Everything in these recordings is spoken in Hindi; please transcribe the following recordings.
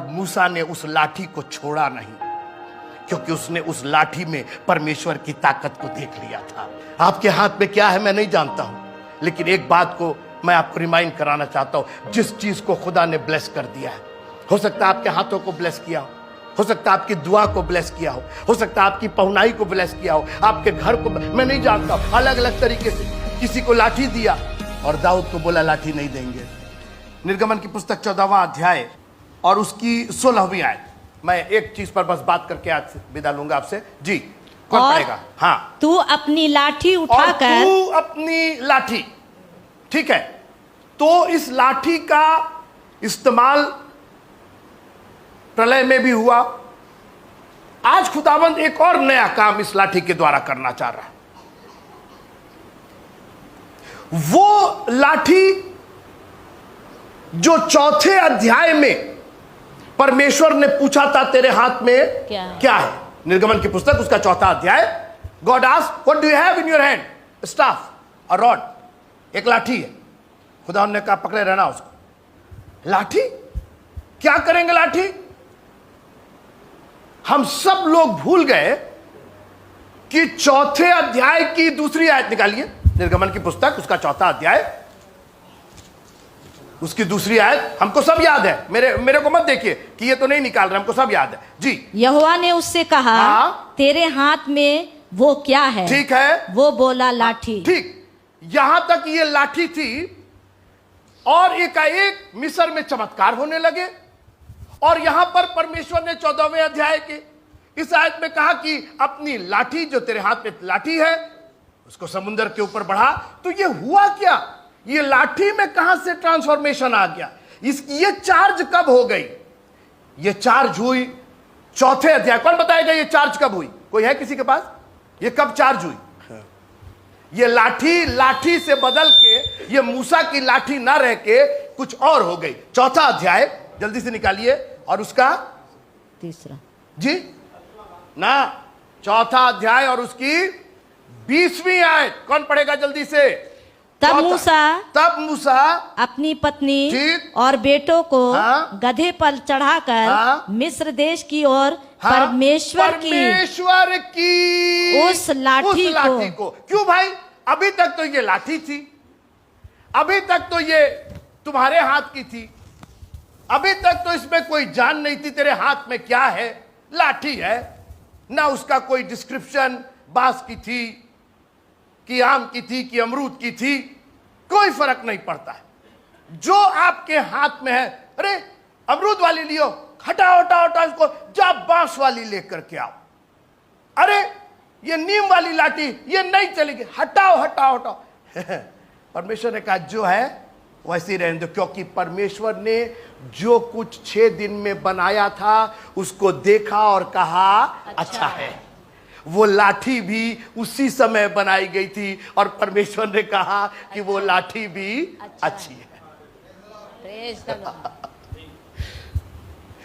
और मूसा ने उस लाठी को छोड़ा नहीं, क्योंकि उसने उस लाठी में परमेश्वर की ताकत को देख लिया था। आपके हाथ में क्या है मैं नहीं जानता हूं, लेकिन एक बात को मैं आपको रिमाइंड कराना चाहता हूं। जिस चीज को खुदा ने ब्लेस कर दिया है, हो सकता है आपके हाथों को ब्लेस किया हो सकता है आपकी दुआ को ब्लेस किया हो सकता है आपकी पहुनाई को ब्लेस किया हो, आपके घर को, मैं नहीं जानता, अलग अलग तरीके से किसी को लाठी दिया और दाऊद को बोला लाठी नहीं देंगे। निर्गमन की पुस्तक 14वां अध्याय और उसकी 16वीं आयत। मैं एक चीज पर बस बात करके आज विदा लूंगा आपसे। जी, कौन पढ़ेगा? हाँ। तू अपनी लाठी उठाकर, तू अपनी लाठी, ठीक है। तो इस लाठी का इस्तेमाल प्रलय में भी हुआ। आज खुदाबंद एक और नया काम इस लाठी के द्वारा करना चाह रहा है। वो लाठी जो चौथे अध्याय में परमेश्वर ने पूछा था तेरे हाथ में क्या है? निर्गमन की पुस्तक उसका चौथा अध्याय। God asked, what do you have in your hand? Staff, a rod, एक लाठी है। खुदा ने कहा पकड़े रहना उसको। लाठी? क्या करेंगे लाठी? हम सब लोग भूल गए कि चौथे अध्याय की दूसरी आयत निकालिए। निर्गमन की पुस्तक उसका चौथा अध्याय, उसकी दूसरी आयत हमको सब याद है। मेरे को मत देखिए कि ये तो नहीं निकाल रहे, हमको सब याद है। जी। यहोवा ने उससे कहा, तेरे हाथ में वो क्या है? ठीक है। वो बोला लाठी। ठीक, यहां तक ये लाठी थी और एकाएक मिस्र में चमत्कार होने लगे। और यहां पर परमेश्वर ने 14वें अध्याय के इस आयत में कहा कि अपनी लाठी, जो तेरे हाथ में लाठी है, उसको समुद्र के ऊपर बढ़ा। तो ये हुआ क्या? ये लाठी में कहां से ट्रांसफॉर्मेशन आ गया? ये चार्ज कब हो गई? ये चार्ज हुई चौथे अध्याय। कौन बताएगा ये चार्ज कब हुई? कोई है किसी के पास? ये कब चार्ज हुई? ये लाठी से बदल के ये मूसा की लाठी ना रह के कुछ और हो गई। चौथा अध्याय जल्दी से निकालिए और उसका तीसरा। जी ना, चौथा अध्याय और उसकी 20वीं आयत। कौन पढ़ेगा जल्दी से? तब मूसा अपनी पत्नी और बेटों को गधे पर चढ़ाकर मिस्र देश की ओर परमेश्वर की उस लाठी को। क्यों भाई? अभी तक तो ये लाठी थी, अभी तक तो ये तुम्हारे हाथ की थी, अभी तक तो इसमें कोई जान नहीं थी तेरे हाथ में क्या है। लाठी है ना, उसका कोई डिस्क्रिप्शन बांस की थी कि आम की थी कि अमरूद की थी, कोई फर्क नहीं पड़ता है। जो आपके हाथ में है, अरे अमरूद वाली लियो, हटाओ हटाओ हटाओ इसको, जा बांस वाली लेकर के आओ। अरे ये नीम वाली लाठी ये नहीं चलेगी, हटाओ हटाओ हटाओ। परमेश्वर ने कहा जो है वैसे ही रहने दो, क्योंकि परमेश्वर ने जो कुछ 6 दिन में बनाया था उसको देखा और कहा अच्छा है। वो लाठी भी उसी समय बनाई गई थी और परमेश्वर ने कहा कि वो लाठी भी अच्छी है।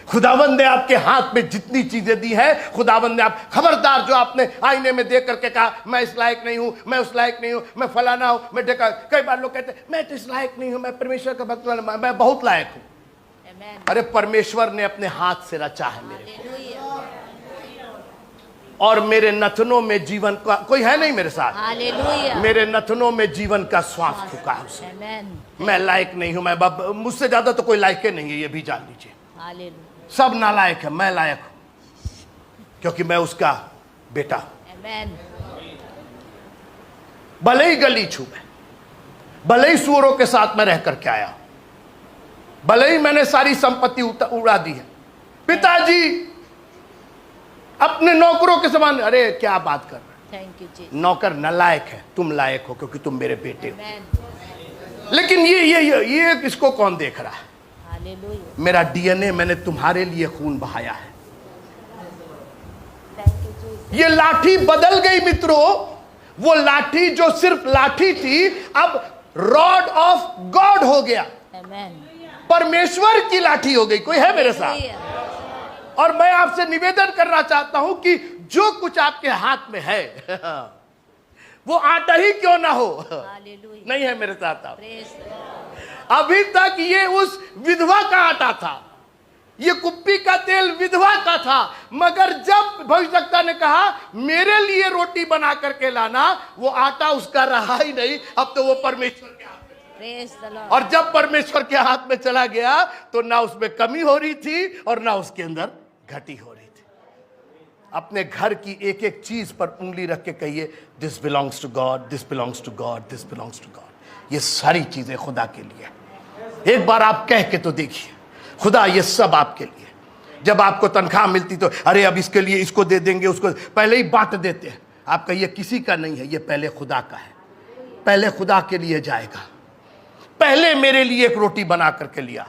खुदावंद ने आपके हाथ में जितनी चीजें दी है, खुदावंद ने आप खबरदार, जो आपने आईने में देख करके कहा मैं इस लायक नहीं हूं, मैं उस लायक नहीं हूं, मैं फलाना हूं, मैं देखा, कई बार लोग कहते हैं मैं तो इस लायक नहीं हूं, मैं परमेश्वर का भक्त, मैं बहुत लायक हूं। अरे परमेश्वर ने अपने हाथ से रचा है मेरे को, और मेरे नथनों में जीवन का, कोई है नहीं मेरे साथ, मेरे नथनों में जीवन का श्वास फूका है उसने। मैं लायक नहीं हूं, मैं मुझसे ज्यादा तो कोई लायक नहीं है, ये भी जान लीजिए। सब नालायक है, मैं लायक हूं क्योंकि मैं उसका बेटा हूं। भले ही गलीच हूं मैं, भले ही सूअरों के साथ में रह करके आया, भले ही मैंने सारी संपत्ति उड़ा दी है, पिताजी अपने नौकरों के समान। अरे क्या बात कर रहे हैं, नौकर नालायक है, तुम लायक हो क्योंकि तुम मेरे बेटे हो। लेकिन ये इसको कौन देख रहा है? मेरा डीएनए, मैंने तुम्हारे लिए खून बहाया है। ये लाठी बदल गई मित्रों, वो लाठी जो सिर्फ लाठी थी अब रॉड ऑफ गॉड हो गया, परमेश्वर की लाठी हो गई। कोई है मेरे साथ? और मैं आपसे निवेदन करना चाहता हूं कि जो कुछ आपके हाथ में है वो आटा ही क्यों ना हो, नहीं है मेरे साथ आप? अभी तक ये उस विधवा का आटा था, ये कुप्पी का तेल विधवा का था, मगर जब भविष्यवक्ता ने कहा मेरे लिए रोटी बना करके लाना, वो आटा उसका रहा ही नहीं, अब तो वो परमेश्वर के हाथ में। और जब परमेश्वर के हाथ में चला गया तो ना उसमें कमी हो रही थी और ना उसके अंदर घटी हो रही थी। अपने घर की एक एक चीज पर उंगली रख के कहिए, this belongs to God, this belongs to God, this belongs to God. ये सारी चीजें खुदा के लिए। एक बार आप कह के तो देखिए, खुदा ये सब आपके लिए। जब आपको तनख्वाह मिलती तो अरे अब इसके लिए इसको दे देंगे, उसको पहले ही बांट देते हैं। आप कहिए किसी का नहीं है, ये पहले खुदा का है, पहले खुदा के लिए जाएगा। पहले मेरे लिए एक रोटी बना करके लिया।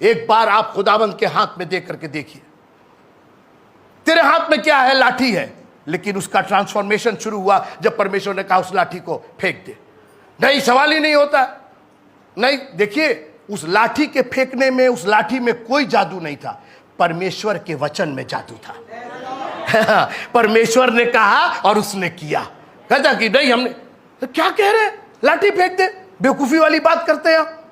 एक बार आप खुदावंद के हाथ में दे करके देखिए, तेरे हाथ में क्या है? लाठी है, लेकिन उसका ट्रांसफॉर्मेशन शुरू हुआ जब परमेश्वर ने कहा उस लाठी को फेंक दे। नहीं, सवाल ही नहीं होता। नहीं, देखिए उस लाठी के फेंकने में, उस लाठी में कोई जादू नहीं था, परमेश्वर के वचन में जादू था। परमेश्वर ने कहा और उसने किया। कहता कि नहीं, हमने तो क्या कह रहे, लाठी फेंक दे, बेवकूफी वाली बात करते हैं आप।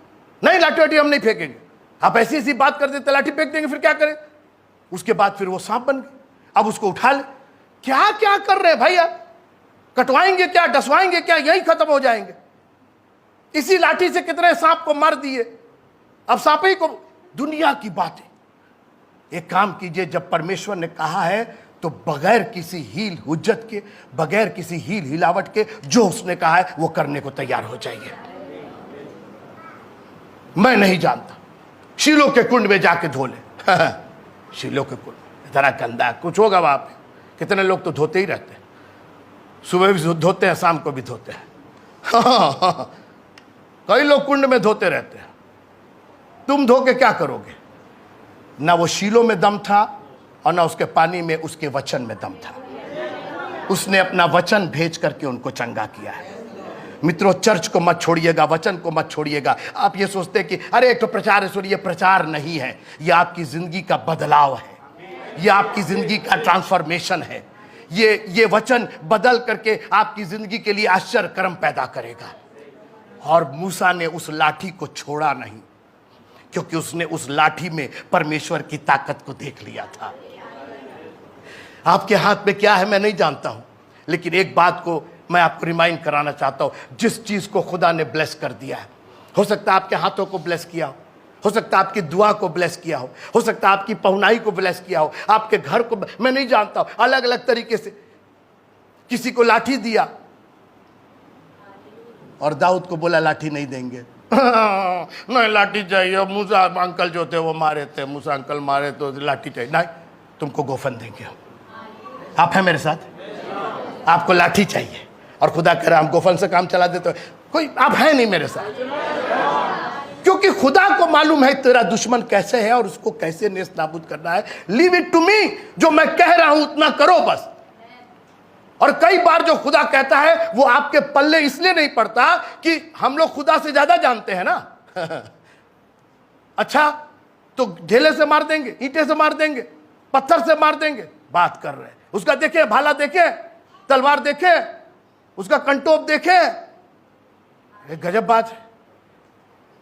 नहीं, लाठी वाठी हम नहीं फेंकेंगे। आप ऐसी ऐसी बात कर देते, लाठी फेंक देंगे, फिर क्या करें? उसके बाद फिर वो सांप बन गई, अब उसको उठा ले। क्या क्या कर रहे हैं भाई आप? कटवाएंगे क्या, डसवाएंगे क्या, यही खत्म हो जाएंगे। इसी लाठी से कितने सांप को मार दिए, अब सांप ही को। दुनिया की बातें। एक काम कीजिए, जब परमेश्वर ने कहा है तो बगैर किसी हील हुज्जत के, बगैर किसी हील हिलावट के, जो उसने कहा है वो करने को तैयार हो जाइए। मैं नहीं जानता, शीलो के कुंड में जाके धो ले। शीलो के कुंड इतना गंदा, कुछ होगा वहां पे? कितने लोग तो धोते ही रहते हैं, सुबह भी धोते हैं, शाम को भी धोते हैं। कई लोग कुंड में धोते रहते हैं। तुम धो के क्या करोगे? ना वो शीलो में दम था और ना उसके पानी में, उसके वचन में दम था। उसने अपना वचन भेज करके उनको चंगा किया है। मित्रों, चर्च को मत छोड़िएगा, वचन को मत छोड़िएगा। आप ये सोचते कि अरे एक तो प्रचार है, सुनिए, प्रचार नहीं है, ये आपकी जिंदगी का बदलाव है, ये आपकी जिंदगी का ट्रांसफॉर्मेशन है। ये वचन बदल करके आपकी जिंदगी के लिए आश्चर्य कर्म पैदा करेगा। और मूसा ने उस लाठी को छोड़ा नहीं, क्योंकि उसने उस लाठी में परमेश्वर की ताकत को देख लिया था। आपके हाथ में क्या है मैं नहीं जानता हूं, लेकिन एक बात को मैं आपको रिमाइंड कराना चाहता हूं। जिस चीज को खुदा ने ब्लेस कर दिया है, हो सकता है आपके हाथों को ब्लेस किया हो सकता है आपकी दुआ को ब्लेस किया हो सकता है आपकी पहुनाई को ब्लेस किया हो, आपके घर को, मैं नहीं जानता हूं, अलग अलग तरीके से। किसी को लाठी दिया और दाऊद को बोला लाठी नहीं देंगे। नहीं, लाठी चाहिए। मूसा अंकल जो थे वो मारे थे, मूसा अंकल मारे तो लाठी चाहिए। नहीं, तुमको गोफन देंगे। आप हैं मेरे साथ? आपको लाठी चाहिए और खुदा कह रहा हम गोफन से काम चला देते। कोई आप हैं नहीं मेरे साथ, क्योंकि खुदा को मालूम है तेरा दुश्मन कैसे है और उसको कैसे नेस्त नाबूद करना है। लीव इट टू मी, जो मैं कह रहा हूं उतना करो बस। और कई बार जो खुदा कहता है वो आपके पल्ले इसलिए नहीं पड़ता कि हम लोग खुदा से ज्यादा जानते हैं ना। अच्छा, तो ढेले से मार देंगे, ईंटे से मार देंगे, पत्थर से मार देंगे, बात कर रहे हैं। उसका देखे भाला, देखे तलवार, देखे उसका कंटोप, देखे, गजब बात है।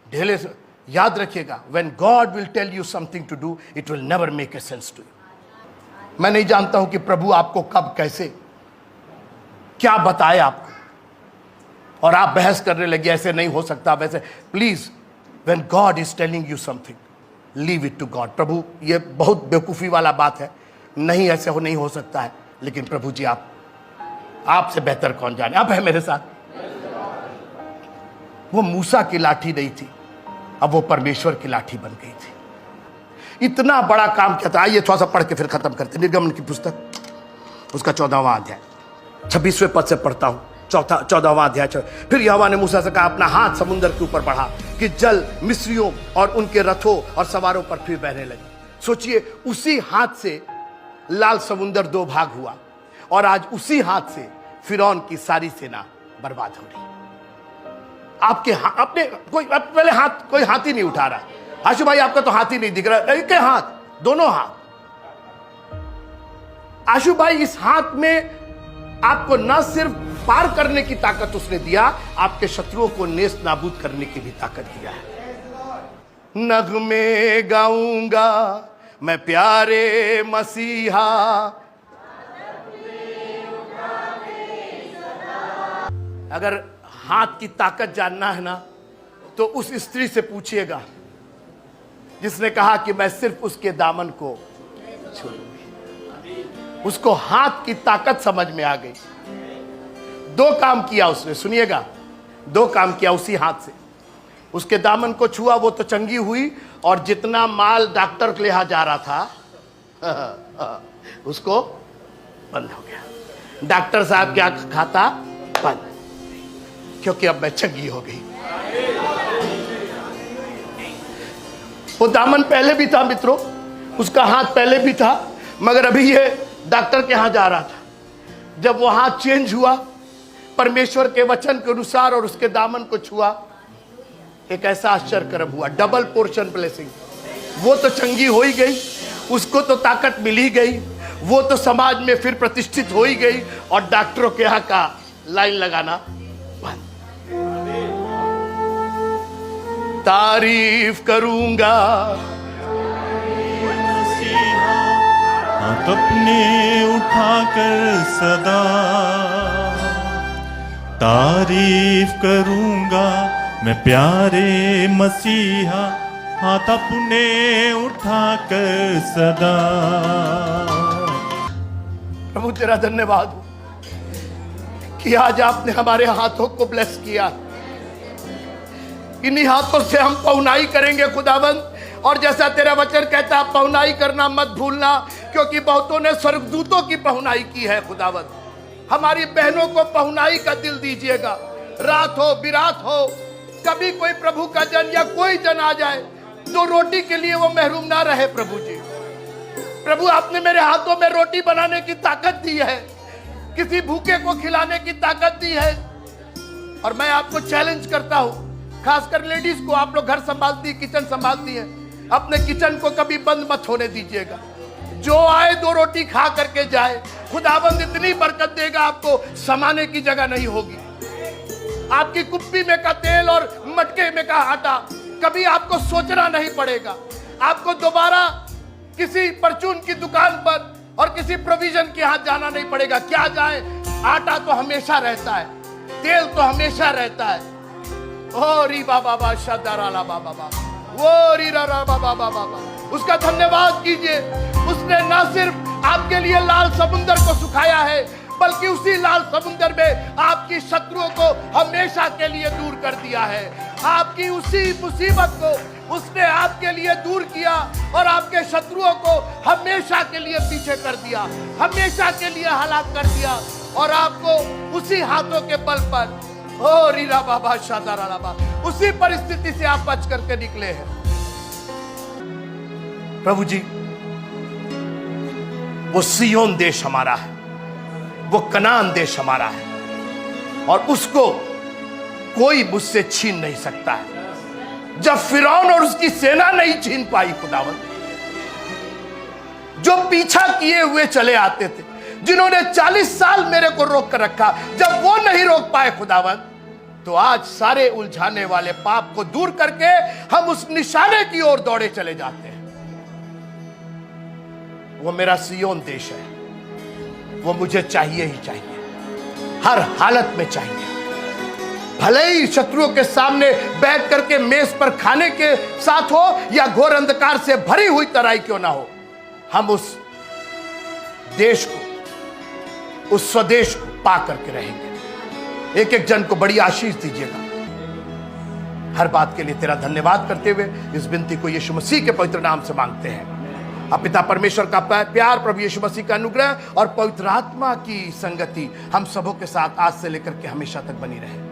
ढेले से याद रखिएगा, when God will tell you something to do, it will never make a sense to you। मैं नहीं जानता हूं कि प्रभु आपको कब, कैसे, क्या बताए आपको, और आप बहस करने लगे ऐसे नहीं हो सकता, वैसे। Please, when God is telling you something, leave it to God। प्रभु, ये बहुत बेवकूफ़ी वाला बात है, नहीं ऐसे नहीं हो सकता है, लेकिन प्रभु जी आपसे बेहतर कौन जाने। आप है मेरे साथ? वो मूसा की लाठी नहीं थी, अब वो परमेश्वर की लाठी बन गई थी। इतना बड़ा काम किया था। आइए थोड़ा सा पढ़ के फिर खत्म करते। निर्गमन की पुस्तक, उसका 14वां अध्याय 26वें पद से पढ़ता हूं। 14वां अध्याय। फिर यहोवा ने मूसा से कहा, अपना हाथ समुद्र के ऊपर बढ़ा कि जल मिस्रियों और उनके रथों और सवारों पर फिर बहने लगे। सोचिए, उसी हाथ से लाल समुद्र 2 भाग हुआ और आज उसी हाथ से फिरौन की सारी सेना बर्बाद हो रही। आपके अपने कोई पहले हाथ, कोई हाथ ही नहीं उठा रहा। आशु भाई, आपका तो हाथ ही नहीं दिख रहा। एक हाथ, दोनों हाथ। आशु भाई, इस हाथ में आपको न सिर्फ पार करने की ताकत उसने दिया, आपके शत्रुओं को नेस्त नाबूद करने की भी ताकत दिया है। नगमे गाऊंगा मैं प्यारे मसीहा। अगर हाथ की ताकत जानना है ना तो उस स्त्री से पूछिएगा जिसने कहा कि मैं सिर्फ उसके दामन को छूऊंगी। उसको हाथ की ताकत समझ में आ गई। 2 काम किया उसने, सुनिएगा, 2 काम किया उसी हाथ से। उसके दामन को छुआ, वो तो चंगी हुई, और जितना माल डॉक्टर के यहाँ जा रहा था उसको बंद हो गया। डॉक्टर साहब क्या खाता? बंद, क्योंकि अब मैं चंगी हो गई। वो दामन पहले भी था मित्रों, उसका हाथ पहले भी था, मगर अभी ये डॉक्टर के यहाँ जा रहा था। जब वो हाथ चेंज हुआ परमेश्वर के वचन के अनुसार और उसके दामन को छुआ, एक ऐसा आश्चर्य कर्म हुआ, डबल पोर्शन ब्लेसिंग। वो तो चंगी हो ही गई, उसको तो ताकत मिल ही गई, वो तो समाज में फिर प्रतिष्ठित हो ही गई, और डॉक्टरों के यहाँ का लाइन लगाना बंद। तारीफ करूंगा हाथ अपने उठाकर सदा, तारीफ करूंगा मैं प्यारे मसीहा, हाथ अपने उठाकर सदा। प्रभु तेरा धन्यवाद हो कि आज आपने हमारे हाथों को ब्लेस किया। इन्हीं हाथों से हम पहुनाई करेंगे खुदावंद, और जैसा तेरा वचन कहता है पहुनाई करना मत भूलना, क्योंकि बहुतों ने स्वर्गदूतों की पहुनाई की है। खुदावंद हमारी बहनों को पहुनाई का दिल दीजिएगा। रात हो बिरात हो, कभी कोई प्रभु का जन या कोई जन आ जाए तो रोटी के लिए वो महरूम ना रहे। प्रभु जी, प्रभु आपने मेरे हाथों में रोटी बनाने की ताकत दी है, किसी भूखे को खिलाने की ताकत दी है। और मैं आपको चैलेंज करता हूं, खासकर लेडीज को, आप लोग घर संभालती, किचन संभालती है, अपने किचन को कभी बंद मत होने दीजिएगा। जो आए 2 रोटी खा करके जाए। खुदाबंद इतनी बरकत देगा, आपको समाने की जगह नहीं होगी। आपकी कुप्पी में का तेल और मटके में का आटा कभी आपको सोचना नहीं पड़ेगा। आपको दोबारा किसी परचून की दुकान पर और किसी प्रोविजन के हाथ जाना नहीं पड़ेगा। क्या जाए, आटा तो हमेशा रहता है, तेल तो हमेशा रहता है। ओ री बाबा बा शादाराला बाबा बा, वो री रा रा बाबा बाबा बा। उसका धन्यवाद कीजिए। उसने ना सिर्फ आपके लिए लाल समुंदर को सुखाया है, बल्कि उसी लाल समुंदर में आपकी शत्रुओं को हमेशा के लिए दूर कर दिया है। आपकी उसी मुसीबत को उसने आपके लिए दूर किया और आपके शत्रुओं को हमेशा के लिए पीछे कर दिया, हमेशा के लिए हलाक कर दिया। और आपको उसी हाथों के बल पर, ओ रीरा बाबा शादारा बाबा, उसी परिस्थिति से आप बच करके निकले हैं। प्रभु जी, वो सियोन देश हमारा है, वो कनान देश हमारा है, और उसको कोई मुझसे छीन नहीं सकता है। जब फिरौन और उसकी सेना नहीं छीन पाई खुदावंद, जो पीछा किए हुए चले आते थे, जिन्होंने 40 साल मेरे को रोक कर रखा, जब वो नहीं रोक पाए खुदावंद, तो आज सारे उलझाने वाले पाप को दूर करके हम उस निशाने की ओर दौड़े चले जाते हैं। वो मेरा सियोन देश है, वो मुझे चाहिए ही चाहिए, हर हालत में चाहिए। भले ही शत्रुओं के सामने बैठ करके मेज पर खाने के साथ हो या घोर अंधकार से भरी हुई तराई क्यों ना हो, हम उस देश को, उस स्वदेश को पा करके रहेंगे। एक एक जन को बड़ी आशीष दीजिएगा। हर बात के लिए तेरा धन्यवाद करते हुए इस विनती को यीशु मसीह के पवित्र नाम से मांगते हैं। अब पिता परमेश्वर का प्यार, प्रभु यीशु मसीह का अनुग्रह और पवित्र आत्मा की संगति हम सबों के साथ आज से लेकर के हमेशा तक बनी रहे।